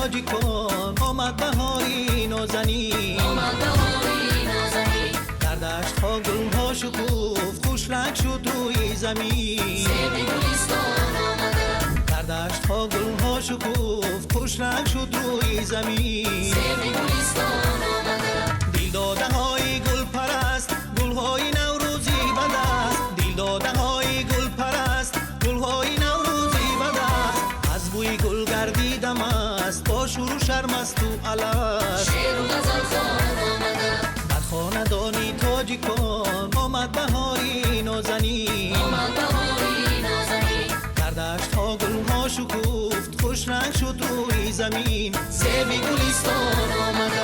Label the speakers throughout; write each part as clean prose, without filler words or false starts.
Speaker 1: تاجیکان آمد بهاری نازنین، در دشت ها گل ها شکوفت خوش رنگ شد روی زمین، در دشت ها گل ها شکوفت خوش رنگ شد روی زمین. دل داده های گل پرست گل های نوروزی بد است، دل داده های گل پرست گل های نوروزی بد است. از بوی گل گردیدم است با شور و شرم است و علف،
Speaker 2: شعر و غزل خوان آمده
Speaker 1: در خاندانی تاجیکان آمد بهاری نازنین، در دشت ها گل ها شکوفت خوش رنگ شد روی زمین. سیب گلستان آمده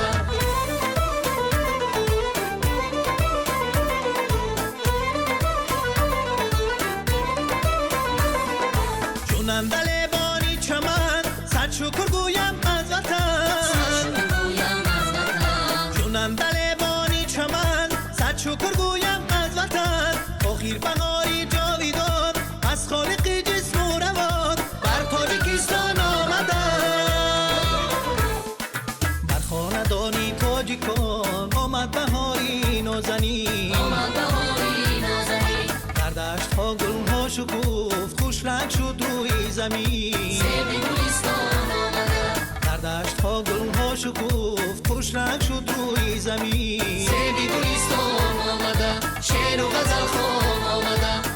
Speaker 1: چونم دل بانی چمن صد شکر گویم از وطن، چونم دل بانی چمن صد شکر گویم از وطن. آخیر بهاری جاویدان از خالق جسم و روان بر تاجیکستان آمده، بر خاندانی تاجیکان آمد بهاری نازنین، در دشت ها گل ها شکوفت خوش رنگ شد روی زمین، در دشت ها گل ها شکوفت خوش رنگ شد روی زمین.
Speaker 2: سیب گلستان آمده شعر و غزل خوان آمده